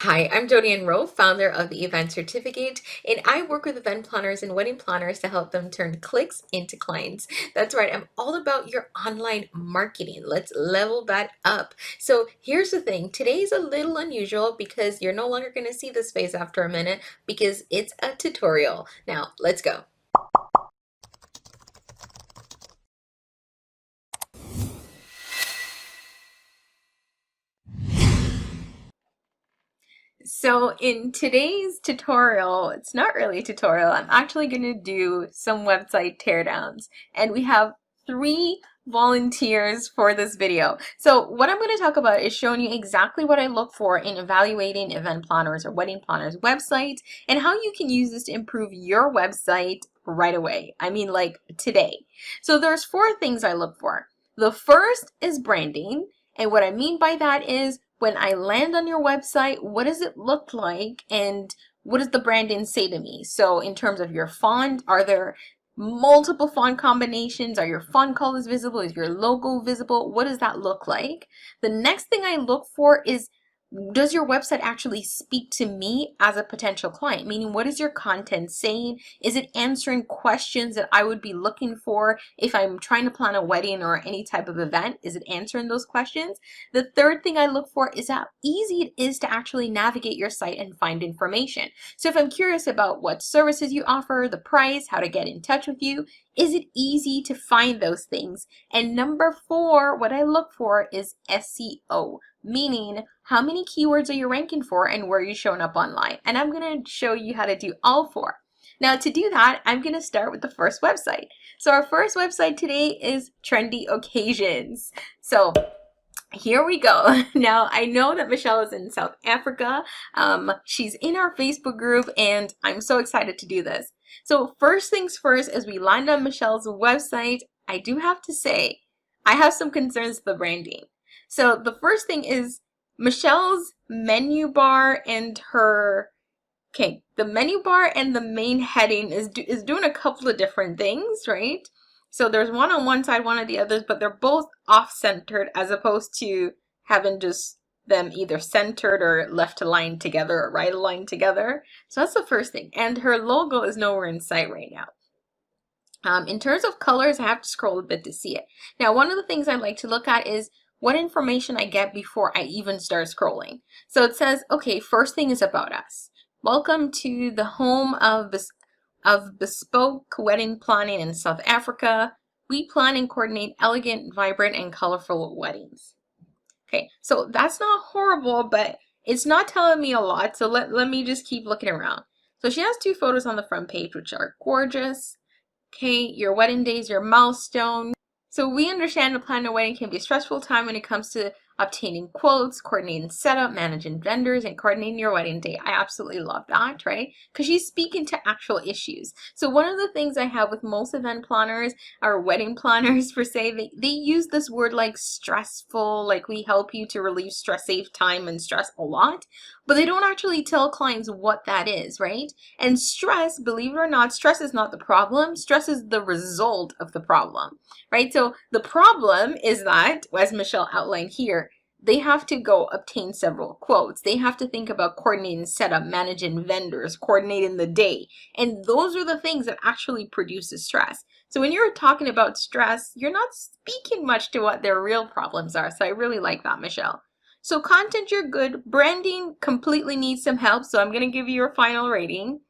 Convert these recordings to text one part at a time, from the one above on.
Hi, I'm Jody Rowe, founder of the Event Certificate, and I work with event planners and wedding planners to help them turn clicks into clients. That's right, I'm all about your online marketing. Let's level that up. So here's the thing, today's a little unusual because you're no longer going to see this face after a minute because it's a tutorial. Now, let's go. So in today's tutorial, it's not really a tutorial, I'm actually going to do some website teardowns. And we have 3 volunteers for this video. So what I'm going to talk about is showing you exactly what I look for in evaluating event planners or wedding planners websites and how you can use this to improve your website right away. I mean, like today. So there's 4 things I look for. The first is branding. And what I mean by that is when I land on your website, what does it look like and what does the branding say to me? So in terms of your font, are there multiple font combinations? Are your font colors visible? Is your logo visible? What does that look like? The next thing I look for is, does your website actually speak to me as a potential client? Meaning, what is your content saying? Is it answering questions that I would be looking for if I'm trying to plan a wedding or any type of event? Is it answering those questions? The third thing I look for is how easy it is to actually navigate your site and find information. So if I'm curious about what services you offer, the price, how to get in touch with you, is it easy to find those things? And number 4, what I look for is SEO, meaning how many keywords are you ranking for and where are you showing up online? And I'm going to show you how to do all 4. Now to do that, I'm going to start with the first website. So our first website today is Trendy Occasions. So here we go. Now, I know that Michelle is in South Africa. She's in our Facebook group, and I'm so excited to do this. So first things first, as we land on Michelle's website, I do have to say, I have some concerns with the branding. So the first thing is Michelle's menu bar and her, okay, the menu bar and the main heading is doing a couple of different things, right? So there's one on one side, one on the others, but they're both off-centered as opposed to having just them either centered or left aligned together or right aligned together. So that's the first thing. And her logo is nowhere in sight right now. In terms of colors, I have to scroll a bit to see it. Now, one of the things I like to look at is what information I get before I even start scrolling. So it says, okay, first thing is about us. Welcome to the home of bespoke wedding planning in South Africa. We plan and coordinate elegant, vibrant, and colorful weddings. Okay, so that's not horrible, but it's not telling me a lot. So let me just keep looking around. So she has 2 photos on the front page, which are gorgeous. Okay, your wedding day is your milestone. So we understand the planning a wedding can be a stressful time when it comes to obtaining quotes, coordinating setup, managing vendors, and coordinating your wedding day. I absolutely love that, right? Because she's speaking to actual issues. So one of the things I have with most event planners or wedding planners per se, they use this word like stressful, like we help you to relieve stress, save time and stress a lot, but they don't actually tell clients what that is, right? And stress, believe it or not, stress is not the problem. Stress is the result of the problem, right? So the problem is that, as Michelle outlined here, they have to go obtain several quotes. They have to think about coordinating setup, managing vendors, coordinating the day. And those are the things that actually produces stress. So when you're talking about stress, you're not speaking much to what their real problems are. So I really like that, Michelle. So content, you're good. Branding completely needs some help. So I'm going to give you your final rating.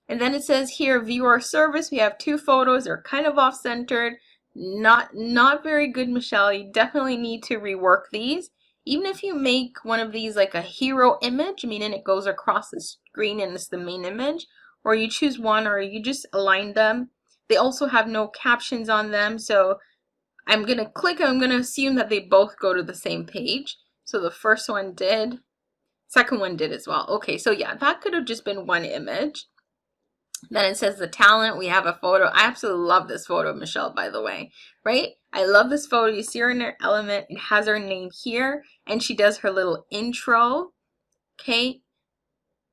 And then it says here, view our service. We have 2 photos. They're kind of off-centered. Not very good, Michelle. You definitely need to rework these. Even if you make one of these like a hero image, meaning it goes across the screen and it's the main image, or you choose one or you just align them. They also have no captions on them. So I'm going to click, I'm going to assume that they both go to the same page. So the first one did, second one did as well. Okay, so yeah, that could have just been one image. Then it says the talent. We have a photo. I absolutely love this photo of Michelle, by the way, right? I love this photo. You see her in her element. It has her name here, and she does her little intro. Okay.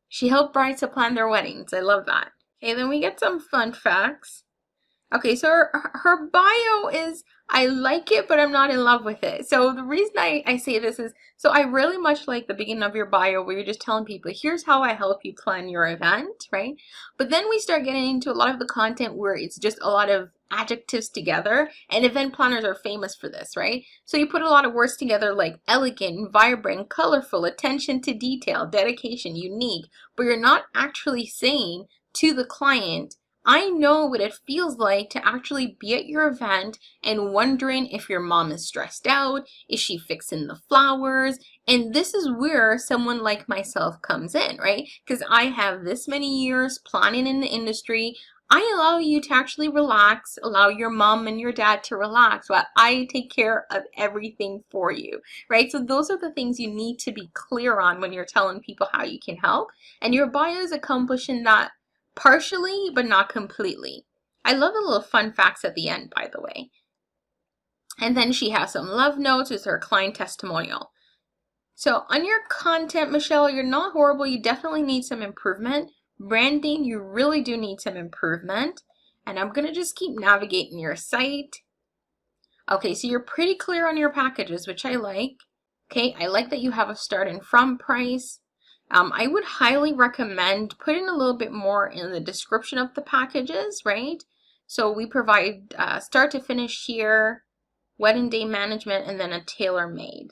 She helped brides to plan their weddings. I love that. Okay, then we get some fun facts. Okay, so her bio is, I like it, but I'm not in love with it. So the reason I say this is, so I really much like the beginning of your bio where you're just telling people, here's how I help you plan your event, right? But then we start getting into a lot of the content where it's just a lot of adjectives together, and event planners are famous for this, right? So you put a lot of words together like elegant, vibrant, colorful, attention to detail, dedication, unique, but you're not actually saying to the client, I know what it feels like to actually be at your event and wondering if your mom is stressed out, is she fixing the flowers? And this is where someone like myself comes in, right? Because I have this many years planning in the industry. I allow you to actually relax, allow your mom and your dad to relax while I take care of everything for you, right? So those are the things you need to be clear on when you're telling people how you can help. And your bio is accomplishing that partially, but not completely. I love the little fun facts at the end, by the way. And then she has some love notes with her client testimonial. So on your content, Michelle, you're not horrible. You definitely need some improvement. Branding, you really do need some improvement. And I'm going to just keep navigating your site. Okay, so you're pretty clear on your packages, which I like. Okay, I like that you have a start and from price. I would highly recommend putting a little bit more in the description of the packages, right? So we provide start to finish here, wedding day management, and then a tailor-made.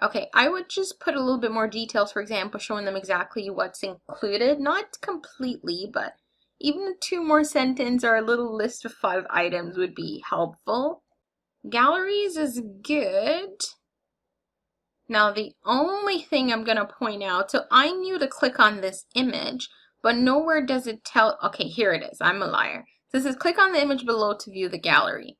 Okay, I would just put a little bit more details, for example, showing them exactly what's included. Not completely, but even 2 more sentences or a little list of 5 items would be helpful. Galleries is good. Now the only thing I'm going to point out, so I knew to click on this image, but nowhere does it tell, okay, here it is, I'm a liar. So it says click on the image below to view the gallery.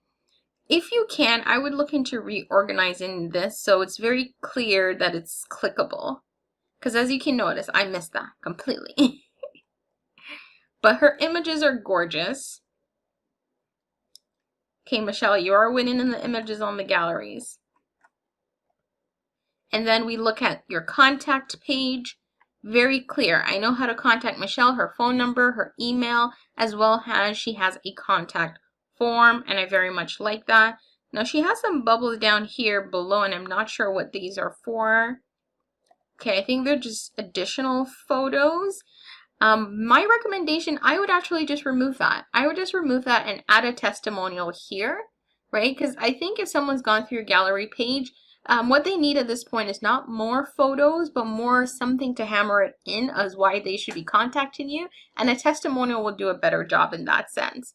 If you can, I would look into reorganizing this so it's very clear that it's clickable. Because as you can notice, I missed that completely. But her images are gorgeous. Okay, Michelle, you are winning in the images on the galleries. And then we look at your contact page. Very clear. I know how to contact Michelle, her phone number, her email, as well as she has a contact form, and I very much like that. Now she has some bubbles down here below, and I'm not sure what these are for. Okay, I think they're just additional photos. My recommendation, I would actually just remove that. I would just remove that and add a testimonial here, right? Because I think if someone's gone through your gallery page, what they need at this point is not more photos, but more something to hammer it in as why they should be contacting you. And a testimonial will do a better job in that sense.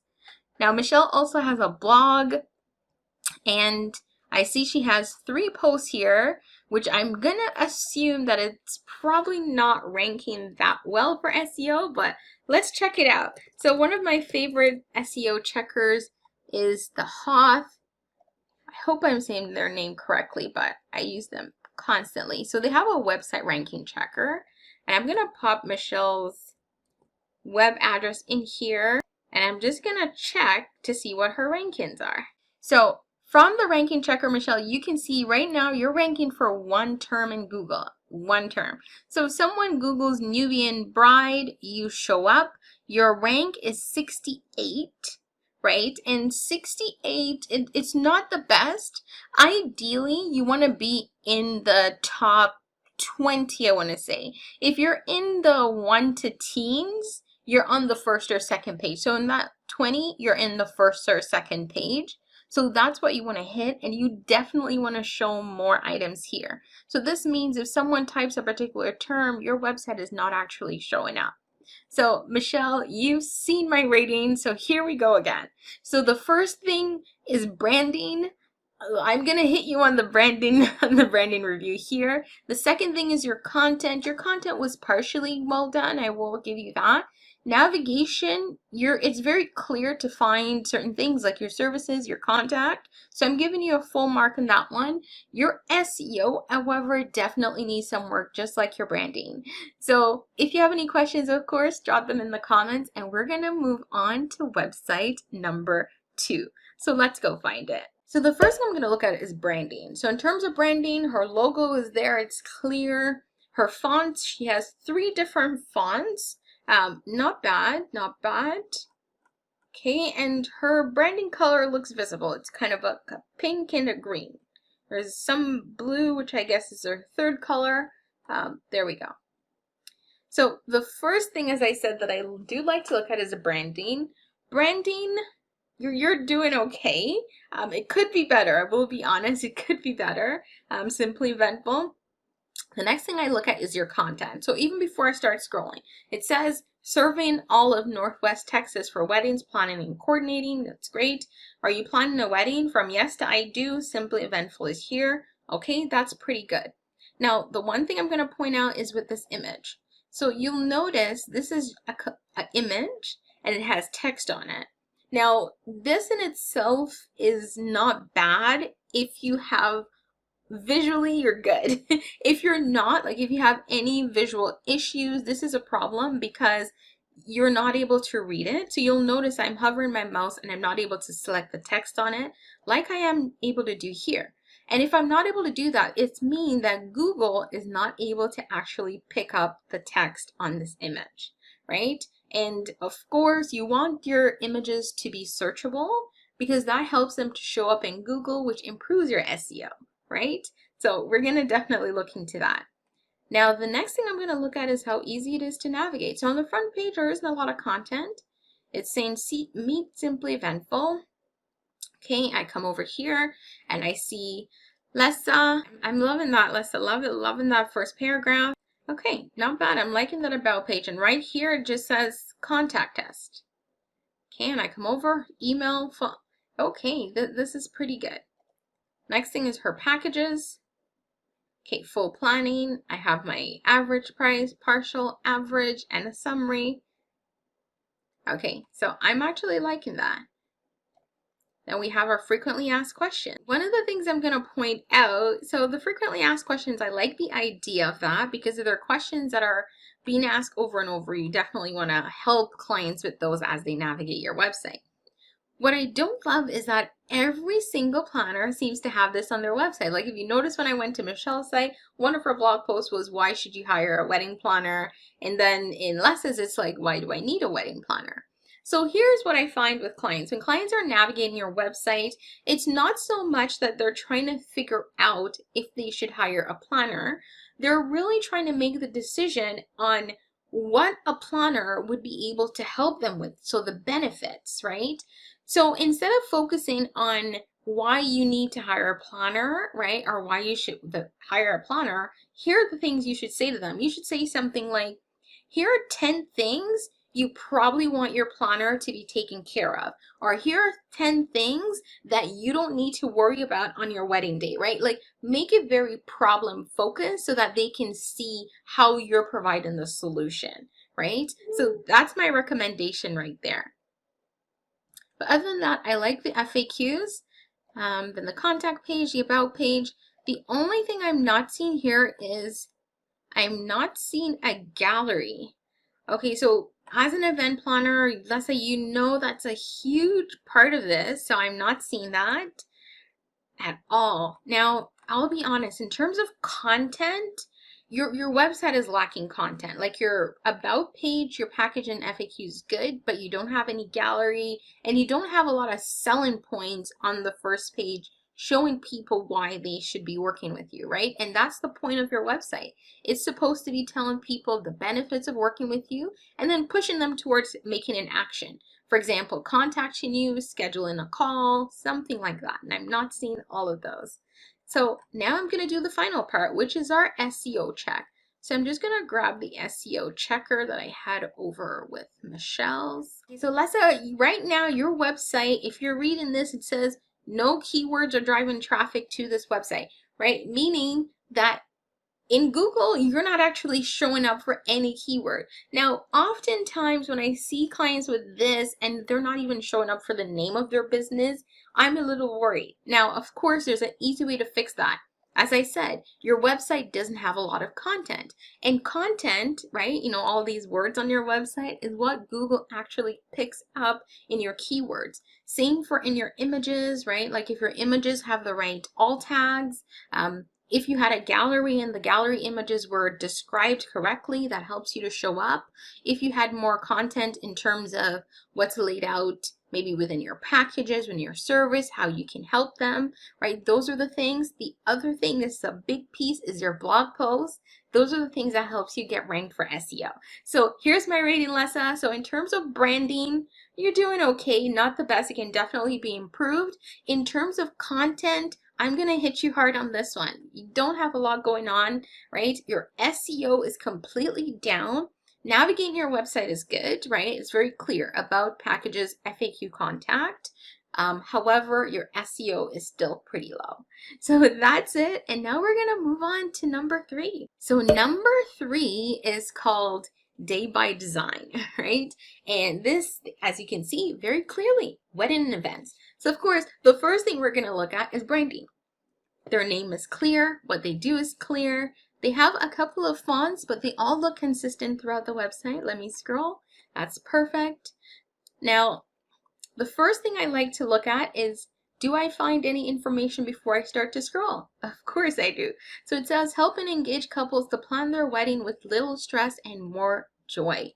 Now, Michelle also has a blog, and I see she has 3 posts here, which I'm gonna assume that it's probably not ranking that well for SEO, but let's check it out. So one of my favorite SEO checkers is the Hoth. I hope I'm saying their name correctly, but I use them constantly. So they have a website ranking checker, and I'm gonna pop Michelle's web address in here, and I'm just gonna check to see what her rankings are. So from the ranking checker, Michelle, you can see right now you're ranking for 1 term in Google. 1 term. So if someone Googles Nubian bride, you show up. Your rank is 68, right? And 68, it's not the best. Ideally, you want to be in the top 20, I want to say. If you're in the 1 to teens, you're on the 1st or 2nd page. So in that 20, you're in the 1st or 2nd page. So that's what you want to hit, and you definitely want to show more items here. So this means if someone types a particular term, your website is not actually showing up. So Michelle, you've seen my rating, so here we go again. So the first thing is branding. I'm gonna hit you on the branding review here. The second thing is your content. Your content was partially well done, I will give you that. Navigation, it's very clear to find certain things like your services, your contact. So I'm giving you a full mark on that one. Your SEO, however, definitely needs some work, just like your branding. So if you have any questions, of course, drop them in the comments, and we're gonna move on to website number 2. So let's go find it. So the first thing I'm going to look at is branding. So in terms of branding, her logo is there. It's clear. Her fonts, she has 3 different fonts. Not bad, not bad. Okay, and her branding color looks visible. It's kind of a pink and a green. There's some blue, which I guess is her third color. There we go. So the first thing, as I said, that I do like to look at is the branding. Branding, you're doing okay. It could be better. I will be honest, it could be better. Simply Eventful. The next thing I look at is your content. So even before I start scrolling, it says serving all of Northwest Texas for weddings, planning and coordinating. That's great. Are you planning a wedding? From yes to I do, Simply Eventful is here. Okay, that's pretty good. Now, the one thing I'm going to point out is with this image. So you'll notice this is an image and it has text on it. Now, this in itself is not bad if you have visually you're good. If you're not, like if you have any visual issues, this is a problem because you're not able to read it. So you'll notice I'm hovering my mouse and I'm not able to select the text on it like I am able to do here. And if I'm not able to do that, it's mean that Google is not able to actually pick up the text on this image, right? And of course, you want your images to be searchable because that helps them to show up in Google, which improves your SEO, right? So we're going to definitely look into that. Now, the next thing I'm going to look at is how easy it is to navigate. So on the front page, there isn't a lot of content. It's saying meet Simply Eventful. Okay, I come over here and I see Lessa. I'm loving that, Lessa. Loving that first paragraph. Okay, not bad. I'm liking that about page. And right here, it just says contact us. Okay, and I come over, email, phone. Okay, this is pretty good. Next thing is her packages. Okay, full planning. I have my average price, partial, average, and a summary. Okay, so I'm actually liking that. Then we have our frequently asked questions. One of the things I'm going to point out, so the frequently asked questions, I like the idea of that because if they're questions that are being asked over and over, you definitely want to help clients with those as they navigate your website. What I don't love is that every single planner seems to have this on their website. Like if you notice when I went to Michelle's site, one of her blog posts was, why should you hire a wedding planner? And then in Less's, it's like, why do I need a wedding planner? So here's what I find with clients. When clients are navigating your website, it's not so much that they're trying to figure out if they should hire a planner. They're really trying to make the decision on what a planner would be able to help them with. So the benefits, right? So instead of focusing on why you need to hire a planner, right, or why you should hire a planner, here are the things you should say to them. You should say something like, here are 10 things you probably want your planner to be taken care of, or here are 10 things that you don't need to worry about on your wedding day, right? Like make it very problem focused so that they can see how you're providing the solution, right? So that's my recommendation right there. But other than that, I like the FAQs, then the contact page, the about page. The only thing I'm not seeing here is I'm not seeing a gallery. Okay, so as an event planner, let's say you know that's a huge part of this, so I'm not seeing that at all. Now, I'll be honest, in terms of content, your website is lacking content. Like your about page, your package and FAQ is good, but you don't have any gallery and you don't have a lot of selling points on the first page showing people why they should be working with you, right? And that's the point of your website. It's supposed to be telling people the benefits of working with you and then pushing them towards making an action. For example, contacting you, scheduling a call, something like that. And I'm not seeing all of those. So now I'm going to do the final part, which is our SEO check. So I'm just going to grab the SEO checker that I had over with Michelle's. Okay, so Lessa, right now your website, if you're reading this, it says no keywords are driving traffic to this website, right? Meaning that in Google, you're not actually showing up for any keyword. Now, oftentimes when I see clients with this and they're not even showing up for the name of their business, I'm a little worried. Now, of course, there's an easy way to fix that. As I said, your website doesn't have a lot of content. And content, right, you know, all these words on your website is what Google actually picks up in your keywords. Same for in your images, right? Like if your images have the right alt tags, if you had a gallery and the gallery images were described correctly, that helps you to show up. If you had more content in terms of what's laid out maybe within your packages, within your service, how you can help them, right? Those are the things. The other thing, this is a big piece, is your blog posts. Those are the things that helps you get ranked for SEO. So here's my rating, Lessa. So in terms of branding, you're doing okay, not the best. It can definitely be improved. In terms of content, I'm going to hit you hard on this one. You don't have a lot going on, right? Your SEO is completely down. Navigating your website is good, right? It's very clear about packages, FAQ, contact. However, your SEO is still pretty low. So that's it. And now we're going to move on to number 3. So number 3 is called Day by Design, right? And this, as you can see very clearly, wedding and events. So of course, the first thing we're going to look at is branding. Their name is clear. What they do is clear. They have a couple of fonts, but they all look consistent throughout the website. Let me scroll. That's perfect. Now, the first thing I like to look at is, do I find any information before I start to scroll? Of course I do. So it says, help and engage couples to plan their wedding with little stress and more joy.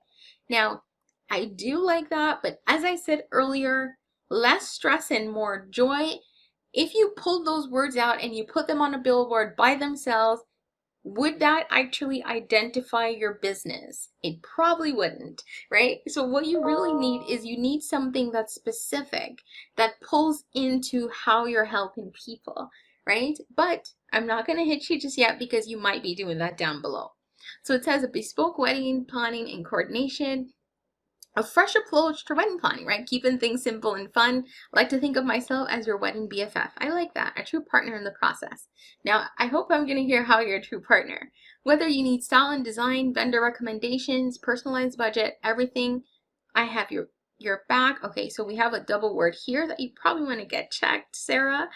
Now, I do like that, but as I said earlier, less stress and more joy. If you pulled those words out and you put them on a billboard by themselves, would that actually identify your business? It probably wouldn't, right? So what you really need is you need something that's specific, that pulls into how you're helping people, right? But I'm not going to hit you just yet because you might be doing that down below. So it says a bespoke wedding planning and coordination. A fresh approach to wedding planning, right? Keeping things simple and fun. I like to think of myself as your wedding BFF. I like that, a true partner in the process. Now, I hope I'm going to hear how you're a true partner. Whether you need style and design, vendor recommendations, personalized budget, everything, I have your back. Okay, so we have a double word here that you probably want to get checked, Sarah.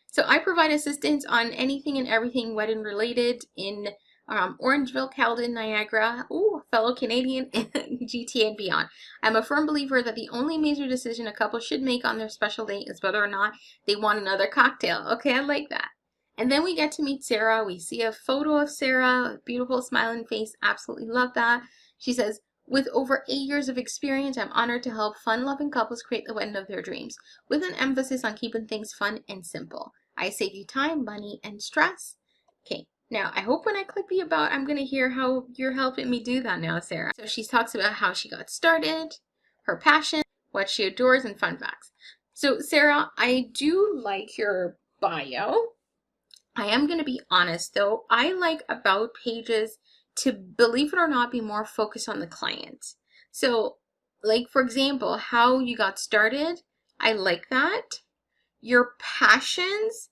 So I provide assistance on anything and everything wedding related in Orangeville, Caledon, Niagara, fellow Canadian, GTA and beyond. I'm a firm believer that the only major decision a couple should make on their special date is whether or not they want another cocktail. Okay, I like that. And then we get to meet Sarah. We see a photo of Sarah, beautiful smiling face. Absolutely love that. She says, with over 8 years of experience, I'm honored to help fun-loving couples create the wedding of their dreams, with an emphasis on keeping things fun and simple. I save you time, money, and stress. Okay. Now, I hope when I click the about, I'm going to hear how you're helping me do that now, Sarah. So she talks about how she got started, her passion, what she adores, and fun facts. So Sarah, I do like your bio. I am going to be honest though, I like about pages to, believe it or not, be more focused on the client. So like, for example, how you got started, I like that. Your passions,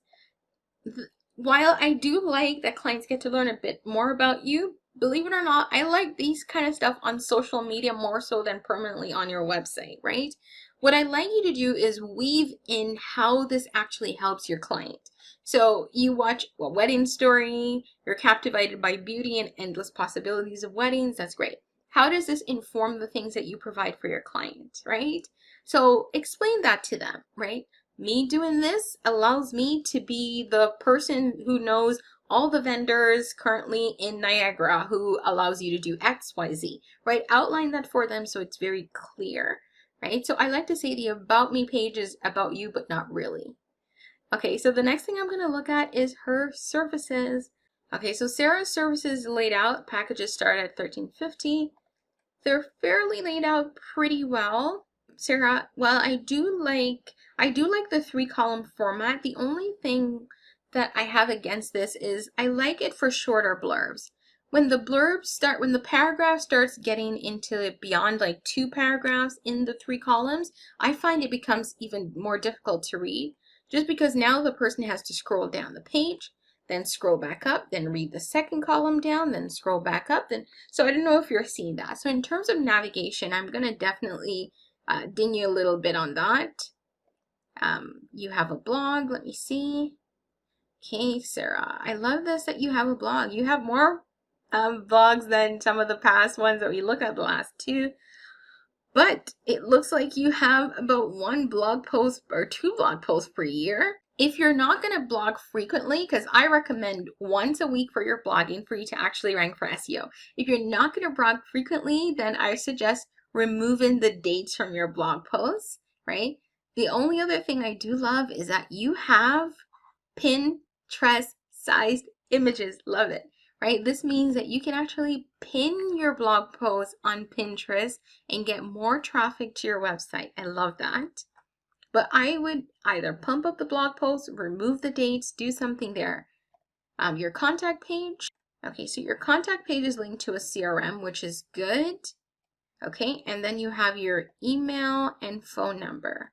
while I do like that clients get to learn a bit more about you, believe it or not, I like these kind of stuff on social media more so than permanently on your website, right? What I'd like you to do is weave in how this actually helps your client. So you watch a wedding story, you're captivated by beauty and endless possibilities of weddings, that's great. How does this inform the things that you provide for your client, right? So explain that to them, right? Me doing this allows me to be the person who knows all the vendors currently in Niagara who allows you to do X, Y, Z, right? Outline that for them so it's very clear, right? So I like to say the about me page is about you, but not really. Okay, so the next thing I'm going to look at is her services. Okay, so Sarah's services laid out. Packages start at $13.50. They're fairly laid out pretty well. Sarah, well, I do like the 3-column format. The only thing that I have against this is I like it for shorter blurbs. When the paragraph starts getting into beyond like 2 paragraphs in the 3 columns, I find it becomes even more difficult to read, just because now the person has to scroll down the page, then scroll back up, then read the second column down, then scroll back up. So I don't know if you're seeing that. So in terms of navigation, I'm going to definitely ding you a little bit on that. You have a blog. Let me see. Okay, Sarah, I love this that you have a blog. You have more blogs than some of the past ones that we look at, the last 2. But it looks like you have about 1 blog post or 2 blog posts per year. If you're not going to blog frequently, because I recommend once a week for your blogging for you to actually rank for SEO. If you're not going to blog frequently, then I suggest removing the dates from your blog posts right? The only other thing I do love is that you have Pinterest sized images. Love it, right? This means that you can actually pin your blog post on Pinterest and get more traffic to your website. I love that. But I would either pump up the blog post, remove the dates, do something there. Your contact page. Okay, so your contact page is linked to a CRM, which is good. Okay, and then you have your email and phone number.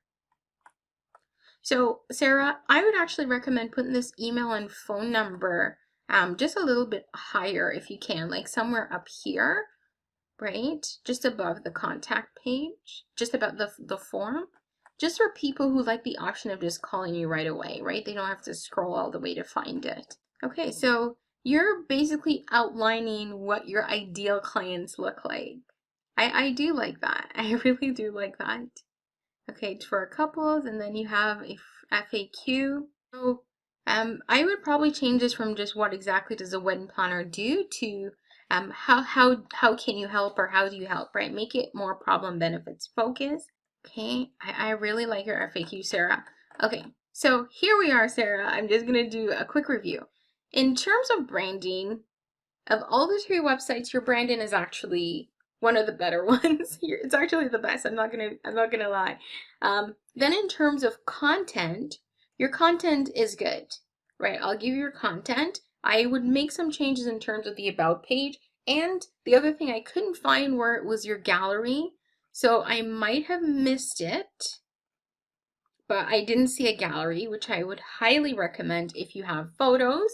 So Sarah, I would actually recommend putting this email and phone number just a little bit higher if you can, like somewhere up here, right? Just above the contact page, just about the form, just for people who like the option of just calling you right away, right? They don't have to scroll all the way to find it. Okay, so you're basically outlining what your ideal clients look like. I do like that. I really do like that. Okay, for couples, and then you have a FAQ. So I would probably change this from just what exactly does a wedding planner do to how can you help, or how do you help, right? Make it more problem benefits focused. Okay, I really like your FAQ, Sarah. Okay, so here we are, Sarah. I'm just gonna do a quick review. In terms of branding, of all the 3 websites, your branding is actually one of the better ones. It's actually the best. I'm not gonna lie. Then in terms of content, your content is good, right? I'll give you your content. I would make some changes in terms of the about page, and the other thing I couldn't find where it was your gallery, so I might have missed it, but I didn't see a gallery, which I would highly recommend if you have photos.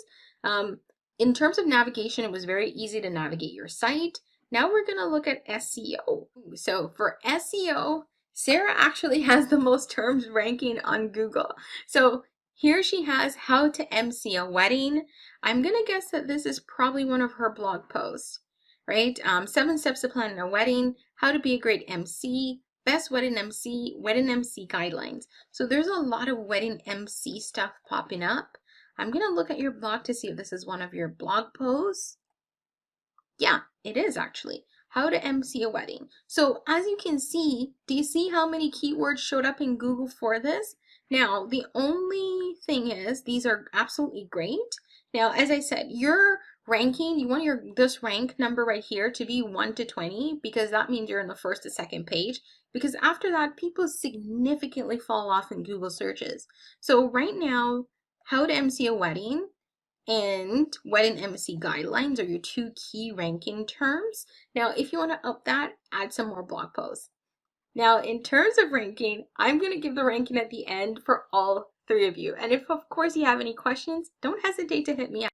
In terms of navigation, it was very easy to navigate your site. Now we're going to look at SEO. So for SEO, Sarah actually has the most terms ranking on Google. So here she has how to MC a wedding. I'm going to guess that this is probably one of her blog posts, right? 7 steps to planning a wedding, how to be a great MC, best wedding MC guidelines. So there's a lot of wedding MC stuff popping up. I'm going to look at your blog to see if this is one of your blog posts. Yeah, it is actually. How to MC a wedding. So as you can see, do you see how many keywords showed up in Google for this? Now, the only thing is, these are absolutely great. Now, as I said, your ranking, you want this rank number right here to be 1 to 20, because that means you're in the first to second page. Because after that, people significantly fall off in Google searches. So right now, how to MC a wedding and wedding MC guidelines are your 2 key ranking terms. Now, if you want to up that, add some more blog posts. Now, in terms of ranking, I'm going to give the ranking at the end for all 3 of you. And if, of course, you have any questions, don't hesitate to hit me up.